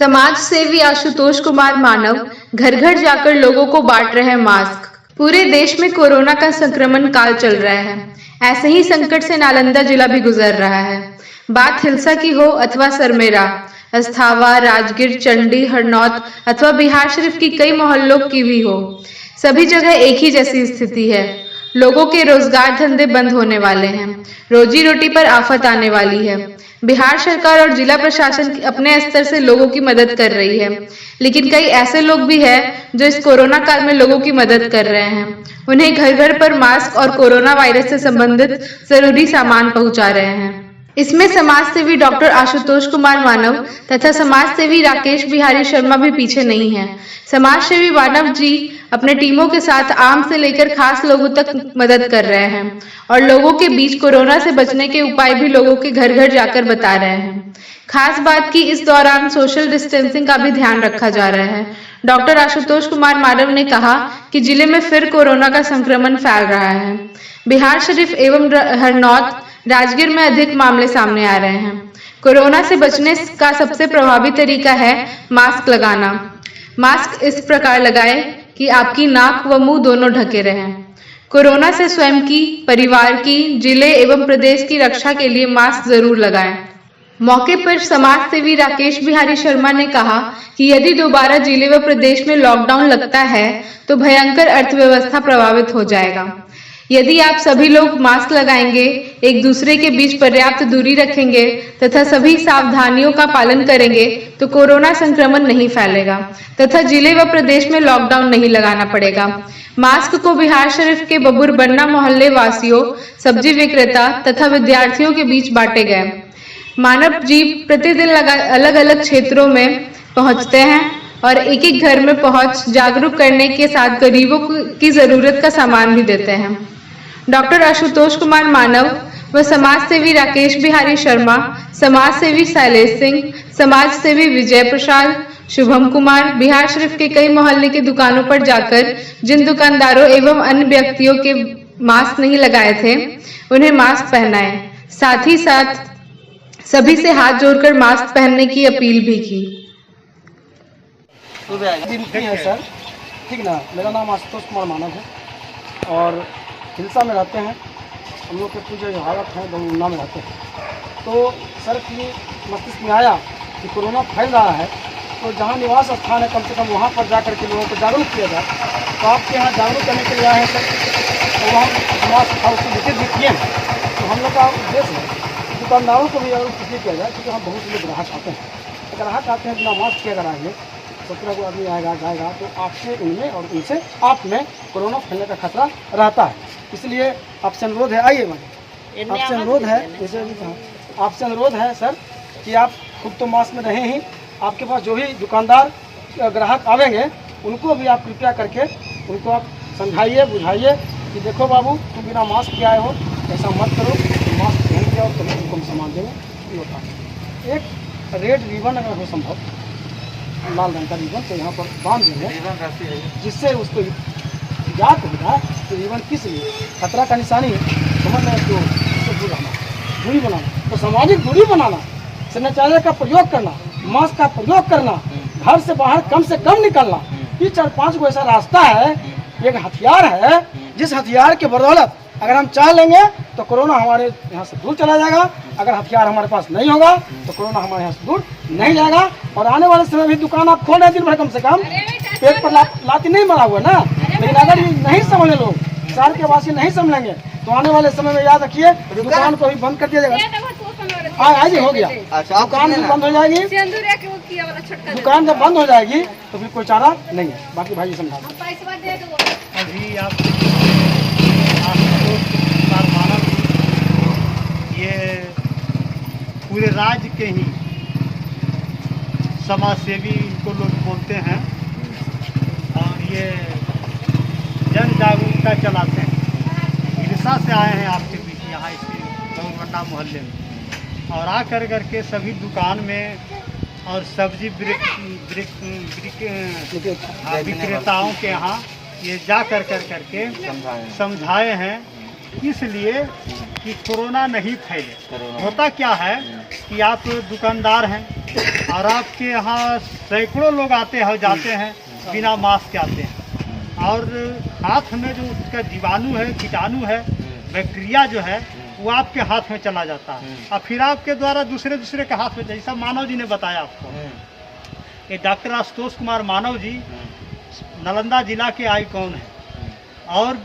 समाज सेवी आशुतोष कुमार मानव घर घर जाकर लोगों को बांट रहे हैं मास्क। पूरे देश में कोरोना का संक्रमण काल चल रहा है। ऐसे ही संकट से नालंदा जिला भी गुजर रहा है। बात हिलसा की हो अथवा सरमेरा, अस्थावा, राजगीर, चंडी, हरनौत अथवा बिहार शरीफ की कई मोहल्लों की भी हो, सभी जगह एक ही जैसी स्थिति है। लोगों के रोजगार धंधे बंद होने वाले हैं, रोजी रोटी पर आफत आने वाली है। बिहार सरकार और जिला प्रशासन अपने स्तर से लोगों की मदद कर रही है, लेकिन कई ऐसे लोग भी हैं जो इस कोरोना काल में लोगों की मदद कर रहे हैं। उन्हें घर घर पर मास्क और कोरोना वायरस से संबंधित जरूरी सामान पहुंचा रहे हैं। इसमें समाज सेवी डॉक्टर आशुतोष कुमार मानव तथा समाज सेवी राकेश बिहारी शर्मा भी पीछे नहीं हैं। समाज सेवी मानव जी अपने टीमों के साथ आम से लेकर खास लोगों तक मदद कर रहे हैं और लोगों के बीच कोरोना से बचने के उपाय भी लोगों के घर घर जाकर बता रहे हैं। खास बात की इस दौरान सोशल डिस्टेंसिंग का भी ध्यान रखा जा रहा है। डॉक्टर आशुतोष कुमार मानव ने कहा कि जिले में फिर कोरोना का संक्रमण फैल रहा है। बिहार शरीफ एवं हरनौत, राजगीर में अधिक मामले सामने आ रहे हैं। कोरोना से बचने का सबसे प्रभावी तरीका है मास्क लगाना। मास्क इस प्रकार लगाएं कि आपकी नाक व मुंह दोनों ढके रहें। कोरोना से स्वयं की, परिवार की, जिले एवं प्रदेश की रक्षा के लिए मास्क जरूर लगाएं। मौके पर समाज सेवी राकेश बिहारी शर्मा ने कहा कि यदि दोबारा जिले व प्रदेश में लॉकडाउन लगता है तो भयंकर अर्थव्यवस्था प्रभावित हो जाएगा। यदि आप सभी लोग मास्क लगाएंगे, एक दूसरे के बीच पर्याप्त दूरी रखेंगे तथा सभी सावधानियों का पालन करेंगे तो कोरोना संक्रमण नहीं फैलेगा तथा जिले व प्रदेश में लॉकडाउन नहीं लगाना पड़ेगा। मास्क को बिहार शरीफ के बबूर बन्ना मोहल्ले वासियों, सब्जी विक्रेता तथा विद्यार्थियों के बीच बांटे गए। मानव जी प्रतिदिन अलग अलग क्षेत्रों में पहुंचते हैं और एक एक घर में पहुंच जागरूक करने के साथ गरीबों की जरूरत का सामान भी देते हैं। डॉक्टर आशुतोष कुमार मानव व समाज सेवी राकेश बिहारी शर्मा, समाज सेवी शैलेश सिंह, समाज सेवी विजय प्रसाद, शुभम कुमार बिहार शरीफ के कई मोहल्ले की दुकानों पर जाकर जिन दुकानदारों एवं अन्य व्यक्तियों के मास्क नहीं लगाए थे उन्हें मास्क पहनाए। साथ ही साथ सभी से हाथ जोड़कर मास्क पहनने की अपील भी की। है सर, ठीक ना। मेरा नाम आशुतोष कुमार मानव है और हिलसा में रहते हैं। हम लोग के पूरे जो हालत है बमुन्ना में रहते हैं। तो सर की मस्तिष्क में आया कि कोरोना फैल रहा है तो जहाँ निवास स्थान है कम से कम वहाँ पर जाकर के लोगों को जागरूक किया जाए। तो आपके यहाँ जागरूक करने के लिए आए हैं सर, तो वहाँ निवास था उसको विजिट भी किए हैं। तो हम लोग का उद्देश्य है दुकानदारों को भी जागरूक इसलिए किया जाए क्योंकि हम बहुत से ग्राहक आते हैं। ग्राहक आते हैं बिना मास्क के अगर आएंगे 17 को आदमी आएगा जाएगा तो आपसे उनमें और उनसे आप में कोरोना फैलने का खतरा रहता है। इसलिए आपसे अनुरोध है, आइए मैडम, आपसे अनुरोध है, आपसे अनुरोध है सर कि आप खुद तो मास्क में रहें ही, आपके पास जो भी दुकानदार ग्राहक आवेंगे उनको भी आप कृपया करके उनको आप समझाइए, बुझाइए कि देखो बाबू तुम बिना मास्क के आए हो, ऐसा मत करो, मास्क पहन के और तभी तुमको हम सामान देंगे। एक रेड रिबन अगर हो संभव, लाल रंग का रिबन तो यहाँ पर बांध देंगे जिससे उसको याद हो जाए कि रिबन किस लिए खतरा का निशानी समझ लें। तो उसको दूर रहना, दूरी बनाना, तो सामाजिक दूरी बनाना, सैनिटाइजर का प्रयोग करना, मास्क का प्रयोग करना, घर से बाहर कम से कम निकलना। ये 4-5 को ऐसा रास्ता है, एक हथियार है जिस हथियार के बदौलत अगर हम चाह लेंगे तो कोरोना हमारे यहाँ से दूर चला जाएगा। अगर हथियार हमारे पास नहीं होगा तो कोरोना हमारे यहाँ से दूर नहीं जाएगा। और आने वाले समय भी दुकान आप खोल रहे दिन भर कम से कम, पेट पर लाती नहीं मरा हुआ ना, लेकिन अगर ये नहीं समझे लोग, शहर के वासी नहीं समझेंगे तो आने वाले समय में याद रखिए दुकान को भी बंद कर दिया जाएगा। आज हो गया, दुकान भी बंद हो जाएगी। दुकान जब बंद हो जाएगी तो फिर कोई चारा नहीं है। बाकी भाई समझा अभी आप मानव ये पूरे राज्य के ही समाज सेवी को लोग बोलते हैं और ये जन जागरूकता चलाते हैं। हिलसा से आए हैं आपके बीच यहाँ इस बबूर मोहल्ले में और आ करके सभी दुकान में और सब्जी विक्रेताओं के यहाँ ये जा करके समझाए हैं इसलिए कि कोरोना नहीं फैले। होता क्या है कि आप दुकानदार हैं और आपके यहाँ सैकड़ों लोग आते हैं जाते हैं बिना मास्क के आते हैं, और हाथ में जो उसका जीवाणु है, कीटाणु है, बैक्टीरिया जो है वो आपके हाथ में चला जाता है और फिर आपके द्वारा दूसरे के हाथ में, जैसा मानव जी ने बताया आपको। ये डॉक्टर आशुतोष कुमार मानव जी नालंदा जिला के आइकॉन हैं और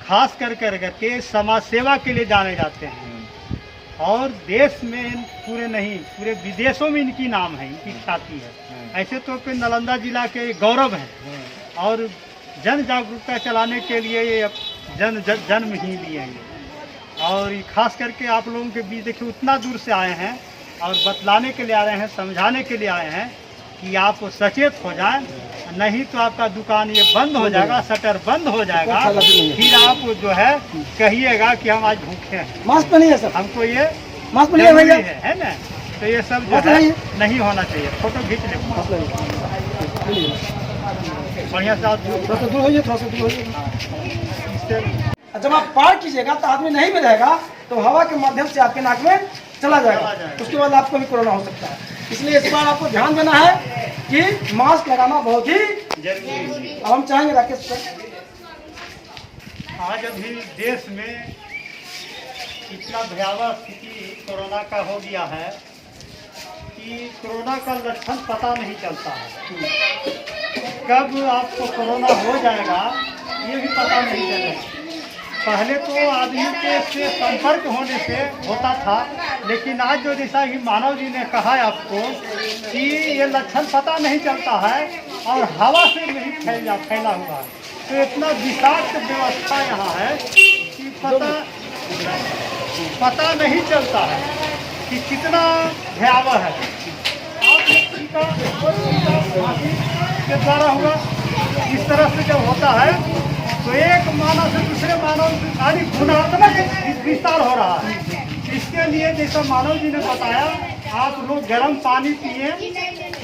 खास करके समाज सेवा के लिए जाने जाते हैं, और देश में पूरे नहीं पूरे विदेशों में इनकी नाम है, इनकी ख्याति है। ऐसे तो फिर नालंदा जिला के गौरव हैं और जन जागरूकता चलाने के लिए ये जन्म ही लिए हैं, और खास करके आप लोगों के बीच देखिए उतना दूर से आए हैं और बतलाने के लिए आ रहे हैं, समझाने के लिए आए हैं कि आप सचेत हो जाएं, नहीं तो आपका दुकान ये बंद हो जाएगा, शटर बंद हो जाएगा, फिर आप जो है कहिएगा कि हम आज भूखे हैं। मास्क पहनिए है सर, हमको ये मास्क पहनिए भैया, है ना, तो ये सब जो है नहीं होना चाहिए। फोटो खींच ले बढ़िया से, थोड़ा सा दूर होइए, थोड़ा सा दूर होइए। जब आप पार कीजिएगा तो आदमी नहीं मिलेगा तो हवा के माध्यम से आपके नाक में चला जाएगा, उसके बाद आपको भी कोरोना हो सकता है। इसलिए इस बार आपको ध्यान देना है कि मास्क लगाना बहुत ही जरूरी है। अब हम चाहेंगे राकेश सर, आज अभी देश में इतना भयावह स्थिति कोरोना का हो गया है कि कोरोना का लक्षण पता नहीं चलता है, कब आपको कोरोना हो जाएगा ये भी पता नहीं चलेगा। पहले तो आदमी के से संपर्क होने से होता था, लेकिन आज जो जैसा कि मानव जी ने कहा है आपको कि ये लक्षण पता नहीं चलता है और हवा से नहीं फैला हुआ है, तो इतना विषाक्त व्यवस्था यहाँ है कि पता नहीं चलता है कि कितना भयावह है। के द्वारा हुआ इस तरह से जब होता है तो एक मानव से दूसरे मानव आदि गुणात्मक विस्तार हो रहा है। इसके लिए जैसा मानव जी ने बताया, आप लोग गर्म पानी पिए,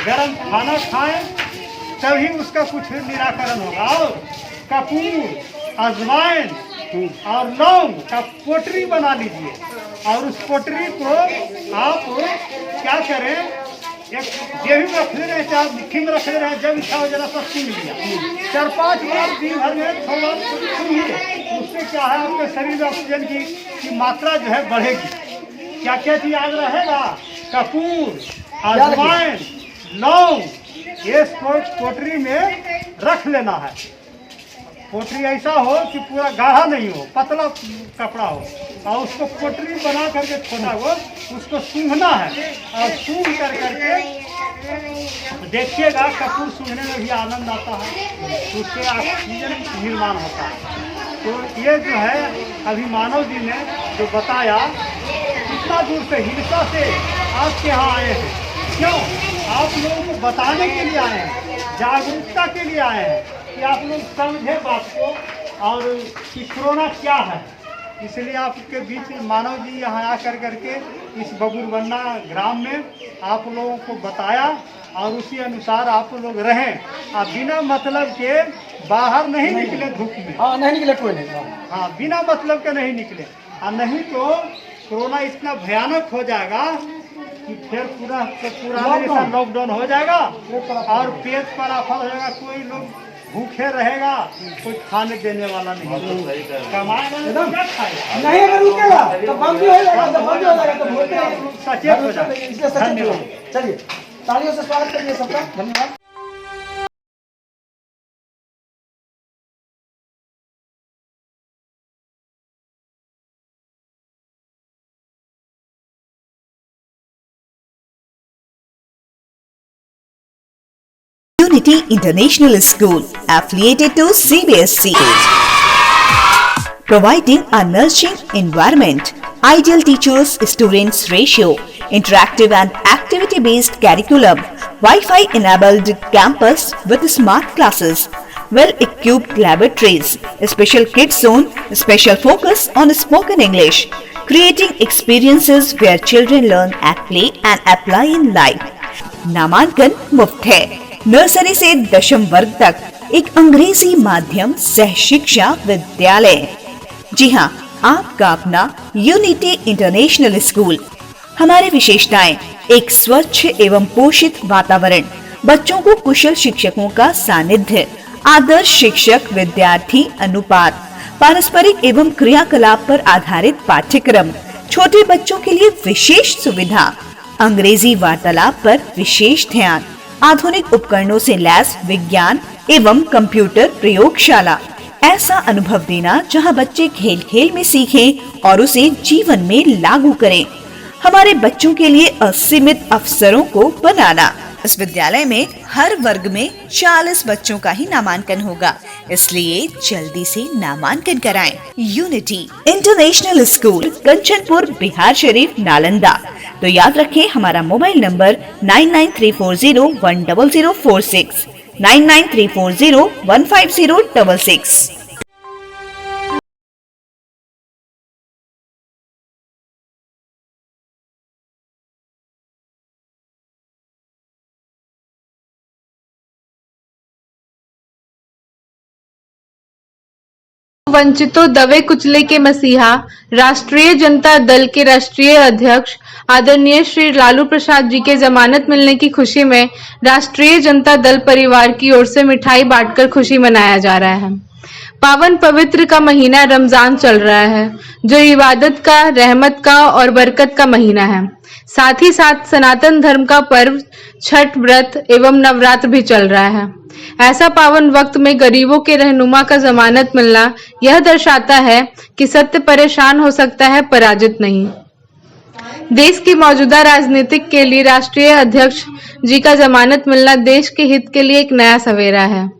गर्म खाना खाएं, तभी उसका कुछ निराकरण होगा। और कपूर, अजवाइन और लौंग का पोटरी बना लीजिए और उस पोटरी को आप क्या करें, एक गेहूं में रख ले रहे हैं, चार मिट्टी में रख ले रहे हैं, जब इच्छा हो जरा सा सुन लिया, 4-5 बार दिन भर में 6 बार सुनिए। उससे क्या है, आपके शरीर में ऑक्सीजन की मात्रा जो है बढ़ेगी। क्या क्या चीज याद रहेगा, कपूर, अजवाइन, लौंग, ये पोटरी में रख लेना है। पोटरी ऐसा हो कि पूरा गाढ़ा नहीं हो, पतला कपड़ा हो, और उसको पोटरी बना करके छोटा हो, उसको सूंघना है और सूंघ करके देखिएगा, कपूर सूंघने में भी आनंद आता है, उससे ऑक्सीजन निर्माण होता है। तो ये जो है अभी मानव जी ने जो बताया, इतना दूर से हिलसा से आपके यहाँ आए हैं, क्यों? आप लोगों को बताने के लिए आए हैं, जागरूकता के लिए आए हैं कि आप लोग समझे बात को और कि कोरोना क्या है। इसलिए आपके बीच मानव जी यहाँ आकर करके इस बबुरबन्ना ग्राम में आप लोगों को बताया और उसी अनुसार आप लोग रहें, और बिना मतलब के बाहर नहीं निकले धूप में। हाँ, नहीं निकले कोई नहीं। हाँ, बिना मतलब के नहीं निकले, और नहीं तो कोरोना इतना भयानक हो जाएगा कि फिर पूरा जैसा लॉकडाउन हो जाएगा और पेट पर आफत हो जाएगा, कोई लोग भूखे रहेगा, कोई खाने देने वाला नहीं, कमाएगा क्या खाएगा, नहीं अगर रुकेगा तो बंद भी हो जाएगा, तो बंद हो जाएगा तो बोलते हैं सचेत हो जाए। इसलिए सचेत हो। चलिए तालियों से स्वागत करिए सबका, धन्यवाद। Unity International School, affiliated to CBSE, providing a nurturing environment, ideal teachers students ratio, interactive and activity based curriculum, Wi-Fi enabled campus with smart classes, well equipped laboratories, special kids zone, special focus on spoken English, creating experiences where children learn at play and apply in life. नामांकन मुफ्त है। Nursery से 10वीं वर्ग तक एक अंग्रेजी माध्यम सह शिक्षा विद्यालय। जी हाँ, आपका अपना यूनिटी इंटरनेशनल स्कूल। हमारी विशेषताएं: एक स्वच्छ एवं पोषित वातावरण, बच्चों को कुशल शिक्षकों का सानिध्य, आदर्श शिक्षक विद्यार्थी अनुपात, पारस्परिक एवं क्रियाकलाप पर आधारित पाठ्यक्रम, छोटे बच्चों के लिए विशेष सुविधा, अंग्रेजी वार्तालाप पर विशेष ध्यान, आधुनिक उपकरणों से लैस विज्ञान एवं कंप्यूटर प्रयोगशाला। ऐसा अनुभव देना जहां बच्चे खेल खेल में सीखें और उसे जीवन में लागू करें। हमारे बच्चों के लिए असीमित अवसरों को बनाना। इस विद्यालय में हर वर्ग में 40 बच्चों का ही नामांकन होगा, इसलिए जल्दी से नामांकन कराएं। Unity international school, Kanchanpur, Bihar Sharif, Nalanda. तो याद रखें हमारा मोबाइल नंबर 9934010046, 9934015066। वंचितों दबे कुचले के मसीहा राष्ट्रीय जनता दल के राष्ट्रीय अध्यक्ष आदरणीय श्री लालू प्रसाद जी के जमानत मिलने की खुशी में राष्ट्रीय जनता दल परिवार की ओर से मिठाई बांटकर खुशी मनाया जा रहा है। पावन पवित्र का महीना रमजान चल रहा है, जो इबादत का, रहमत का और बरकत का महीना है। साथ ही साथ सनातन धर्म का पर्व छठ व्रत एवं नवरात्र भी चल रहा है। ऐसा पावन वक्त में गरीबों के रहनुमा का जमानत मिलना यह दर्शाता है कि सत्य परेशान हो सकता है, पराजित नहीं। देश की मौजूदा राजनीतिक के लिए राष्ट्रीय अध्यक्ष जी का जमानत मिलना देश के हित के लिए एक नया सवेरा है,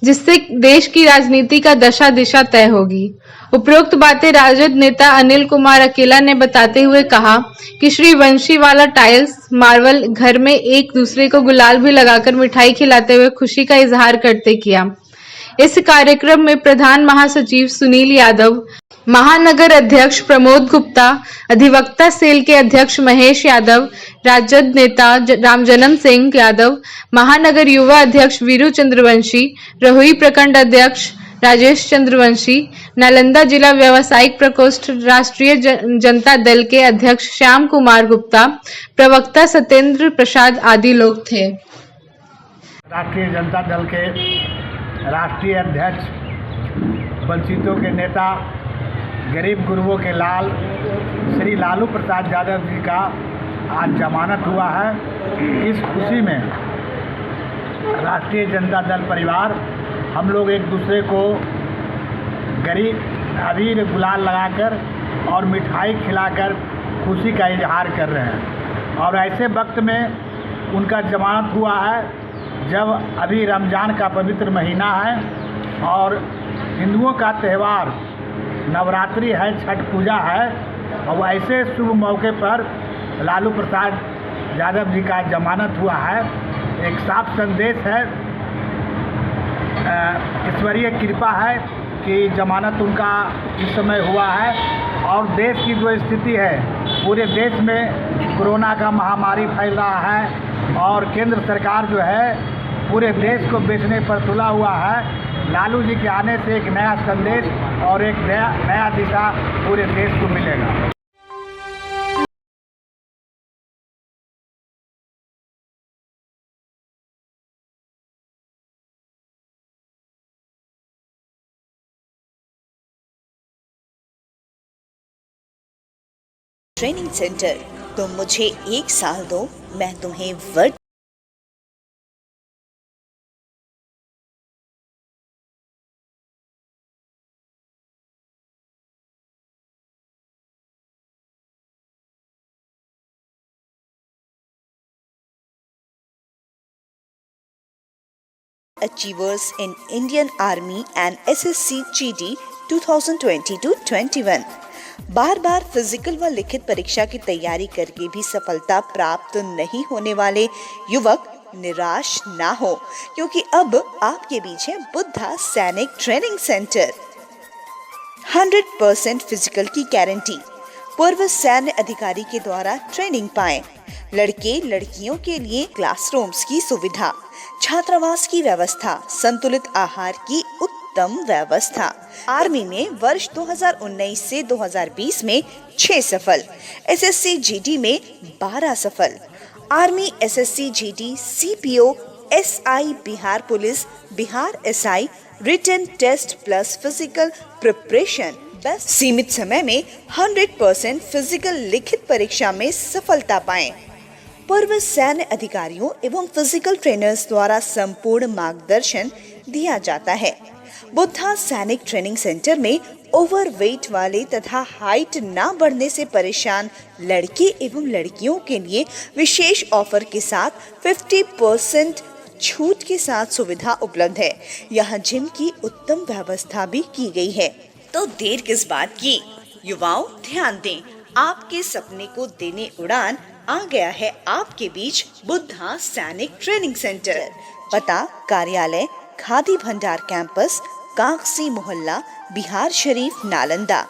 जिससे देश की राजनीति का दशा दिशा तय होगी। उपरोक्त बातें राजद नेता अनिल कुमार अकेला ने बताते हुए कहा कि श्री वंशीवाला टाइल्स मार्बल घर में एक दूसरे को गुलाल भी लगाकर मिठाई खिलाते हुए खुशी का इजहार करते किया। इस कार्यक्रम में प्रधान महासचिव सुनील यादव, महानगर अध्यक्ष प्रमोद गुप्ता, अधिवक्ता सेल के अध्यक्ष महेश यादव, राजद नेता रामजन्म सिंह यादव, महानगर युवा अध्यक्ष वीरू चंद्रवंशी, रहुई प्रखंड अध्यक्ष राजेश चंद्रवंशी, नालंदा जिला व्यवसायिक प्रकोष्ठ राष्ट्रीय जनता दल के अध्यक्ष श्याम कुमार गुप्ता, प्रवक्ता सत्येंद्र प्रसाद आदि लोग थे। राष्ट्रीय जनता दल के राष्ट्रीय अध्यक्ष, वंचितों के नेता, गरीब गुरुओं के लाल श्री लालू प्रसाद यादव जी का आज जमानत हुआ है। इस खुशी में राष्ट्रीय जनता दल परिवार हम लोग एक दूसरे को गरीब अबीर गुलाल लगाकर और मिठाई खिलाकर खुशी का इजहार कर रहे हैं। और ऐसे वक्त में उनका जमानत हुआ है जब अभी रमज़ान का पवित्र महीना है और हिंदुओं का त्यौहार नवरात्रि है, छठ पूजा है। और ऐसे शुभ मौके पर लालू प्रसाद यादव जी का जमानत हुआ है। एक साफ संदेश है, ईश्वरीय कृपा है कि जमानत उनका इस समय हुआ है। और देश की जो स्थिति है, पूरे देश में कोरोना का महामारी फैल रहा है और केंद्र सरकार जो है पूरे देश को बेचने पर तुला हुआ है। लालू जी के आने से एक नया संदेश और एक नया दिशा पूरे देश को मिलेगा। ट्रेनिंग सेंटर, तुम मुझे 1 साल दो, मैं तुम्हें word Achievers in Indian Army and SSC GD 2020-21। Bar bar physical व लिखित परीक्षा की तैयारी करके भी सफलता प्राप्त नहीं होने वाले युवक निराश ना हो, क्योंकि अब आपके बीच है बुद्धा सैनिक ट्रेनिंग सेंटर। 100% फिजिकल की गारंटी, पूर्व सैन्य अधिकारी के द्वारा ट्रेनिंग पाएं। लड़के लड़कियों के लिए क्लासरूम्स की सुविधा, छात्रावास की व्यवस्था, संतुलित आहार की उत्तम उत्तम व्यवस्था। आर्मी में वर्ष 2019 से 2020 में 6 सफल, एसएससी जीडी में 12 सफल, army SSC GD CPO SI Bihar police Bihar SI written test plus physical preparation best सीमित समय में 100% फिजिकल लिखित परीक्षा में सफलता पाएं। पूर्व सैन्य अधिकारियों एवं फिजिकल ट्रेनर्स द्वारा संपूर्ण मार्गदर्शन दिया जाता है। बुद्धा सैनिक ट्रेनिंग सेंटर में ओवरवेट वाले तथा हाइट ना बढ़ने से परेशान लड़के एवं लड़कियों के लिए विशेष ऑफर के साथ 50% छूट के साथ सुविधा उपलब्ध है। यहाँ जिम की उत्तम व्यवस्था भी की गई है। तो देर किस बात की, युवाओं ध्यान दें, आपके सपने को देने उड़ान आ गया है आपके बीच बुद्धा सैनिक ट्रेनिंग सेंटर। पता कार्यालय खादी भंडार कैंपस, कागसी मोहल्ला, बिहार शरीफ, नालंदा।